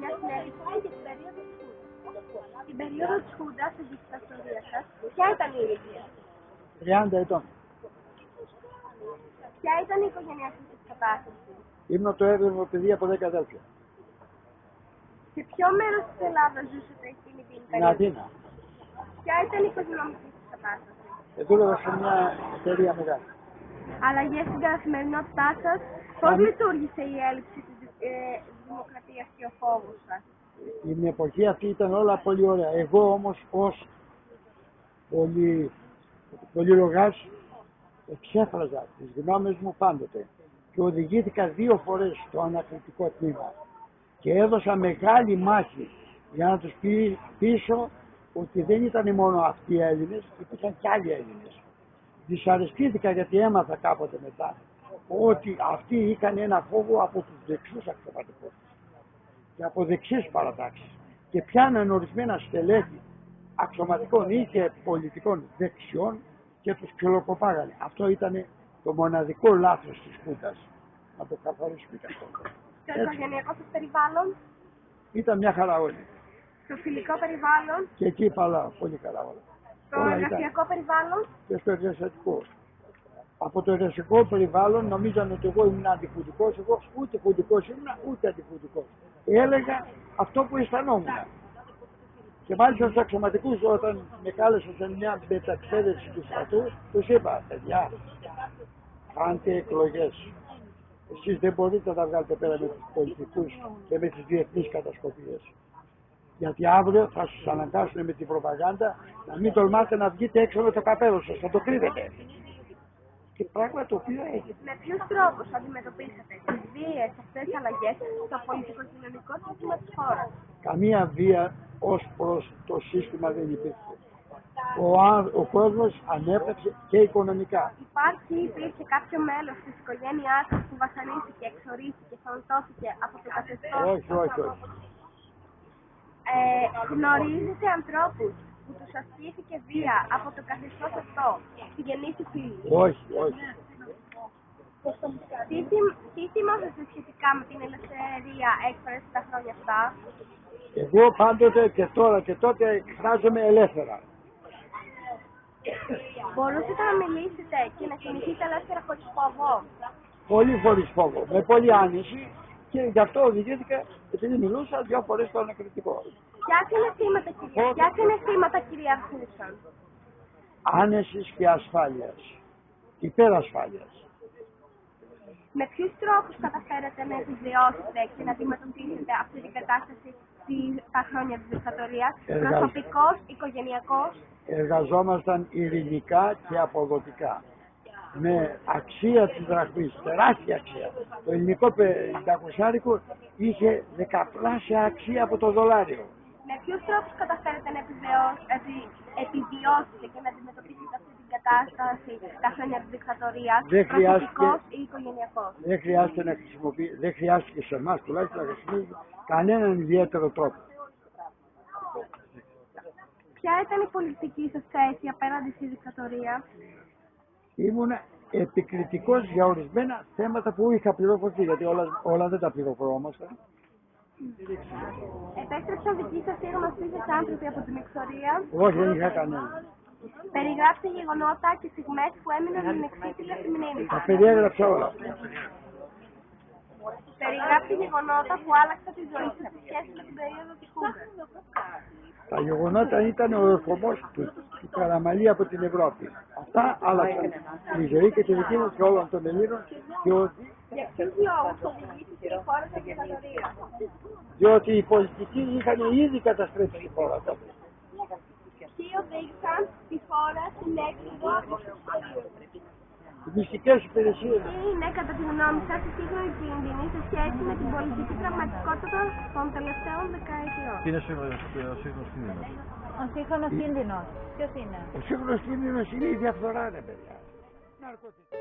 μια συνέντευξη για την περίοδο της Χούντας. Την περίοδο της Χούντας, της δικτατορίας σας, ποια ήταν η ηλικία? 30 ετών. Ποια ήταν η οικογενειακή σας κατάσταση? Ήμουν το 7ο παιδί από 10 αδέλφια. Σε ποιο μέρος της Ελλάδας ζούσατε εκείνη την Στην περίοδο? Αθήνα. Ποια ήταν η οικονομική σας κατάσταση? Δούλευα σε μια εταιρεία μεγάλη. Αλλαγές στην καθημερινότητά σας. Πώς λειτουργήσε η έλλειψη της δημοκρατίας και ο φόβος σας? Την εποχή αυτή ήταν όλα πολύ ωραία. Εγώ όμως ως πολυλογάς εξέφραζα τις γνώμες μου πάντοτε και οδηγήθηκα 2 φορές στο ανακριτικό τμήμα και έδωσα μεγάλη μάχη για να τους πείσω ότι δεν ήταν μόνο αυτοί οι Έλληνες, υπήρχαν και άλλοι Έλληνες. Δυσαρεστήθηκα γιατί έμαθα κάποτε μετά ότι αυτοί είχαν ένα φόβο από τους δεξιούς αξιωματικούς και από δεξιές παρατάξεις και πιάναν ορισμένα στελέχη αξιωματικών ή και πολιτικών δεξιών και τους ξυλοκοπάγανε. Αυτό ήταν το μοναδικό λάθος της Χούντας. Να το καθορίσουμε και αυτό. Στο οικογενειακό σας περιβάλλον, Ήταν μια χαρά όλοι. στο φιλικό περιβάλλον, Και εκεί πολύ καλά όλα. στο εργασιακό περιβάλλον, Και στο εργασιακό. Από το εργασιακό περιβάλλον νομίζαν ότι εγώ ήμουν αντιφουτικός, εγώ ούτε φουτικός ήμουν, ούτε αντιφουτικός. Έλεγα αυτό που αισθανόμουν. Και μάλιστα στους αξιωματικούς όταν με κάλεσαν σε μια μεταξέδευση του στρατού, τους είπα, παιδιά, κάντε εκλογές. Εσείς δεν μπορείτε να τα βγάλετε πέρα με τους πολιτικούς και με τις διεθνείς κατασκοπίες. Γιατί αύριο θα σας αναγκάσουν με την προπαγάνδα να μην τολμάτε να βγείτε έξω με το καπέλο σας, θα το κρύβετε. Και πράγμα το οποίο έγινε. με ποιους τρόπους αντιμετωπίσατε τις βίαιες αυτές αλλαγές στο πολιτικο-κοινωνικό σύστημα της χώρας? Καμία βία ως προς το σύστημα δεν υπήρχε. Ο κόσμος ανέπτυξε και οικονομικά. Υπήρχε κάποιο μέλος της οικογένειάς σας που βασανίστηκε, εξορίστηκε, φορτώθηκε από το καθεστώς? Όχι. Γνωρίζετε ανθρώπους που τους ασκήθηκε βία από το καθεστώς αυτό, συγγενείς ή φίλοι? Όχι. Τι θυμόσαστε σχετικά με την ελευθερία έκφραση τα χρόνια αυτά? Εγώ πάντοτε και τώρα και τότε εκφράζομαι ελεύθερα. Μπορούσατε να μιλήσετε και να κινηθείτε ελεύθερα χωρίς φόβο? Πολύ χωρίς φόβο, με πολύ άνεση και γι' αυτό οδηγήθηκα επειδή μιλούσα 2 φορές στο ανακριτικό. Ποια συναισθήματα κυριαρχούσαν? Άνεσης και ασφάλειας, υπερασφάλειας. Με ποιους τρόπους καταφέρατε να επιβιώσετε και να αντιμετωπίσετε αυτή την κατάσταση τα χρόνια της δικτατορίας, προσωπικός, οικογενειακός? Εργαζόμασταν ειρηνικά και αποδοτικά. Με αξία της δραχμής, τεράστια αξία. Το ελληνικό 500 είχε 10πλάσια αξία από το δολάριο. Με ποιους τρόπους καταφέρετε να επιβιώσετε και να αντιμετωπίσετε αυτή την κατάσταση τα χρόνια της δικτατορίας, προσωπικός ή οικογενειακός? Δεν χρειάστηκε σε εμάς τουλάχιστον να χρησιμοποιήσουμε κανέναν ιδιαίτερο τρόπο. Ποια ήταν η πολιτική σας θέση απέναντι στη δικτατορία? Ήμουν επικριτικός για ορισμένα θέματα που είχα πληροφορηθεί, γιατί όλα δεν τα πληροφορόμαστε. Επέστρεψαν δικοί σας ή γνωστοί άνθρωποι από την εξορία? Όχι, δεν είχα κανένα. Περιγράψτε γεγονότα και στιγμές που έμειναν ανεξίτηλα στη μνήμη σας. Τα περιέγραψα όλα. Περιγράψτε γεγονότα που άλλαξαν τη ζωή σας σε σχέση με την περίοδο της Χούντας. Τα γεγονότα ήταν ο ερχομός του Καραμαλή από την Ευρώπη. Αυτά άλλαξαν τη ζωή και τη δική μας και όλων των Ελλήνων. Για ποιους λόγους οδηγήθηκε η χώρα στη δικτατορία? Διότι οι πολιτικοί είχαν ήδη καταστρέψει τη χώρα τότε. Ποιοι οδήγησαν τη χώρα στην έξοδο από την περίοδο? Οι μυστικές υπηρεσίες. Τι είναι κατά τη γνώμη σας οι σύγχρονοι κίνδυνοι σε σχέση με την πολιτική πραγματικότητα των τελευταίων δεκαετιών? Τι είναι ο σύγχρονος κίνδυνος? Ο σύγχρονος κίνδυνος. Ποιος είναι? Ο σύγχρονος κίνδυνος είναι η διαφθορά, ρε παιδιά. Ναρκωτικά.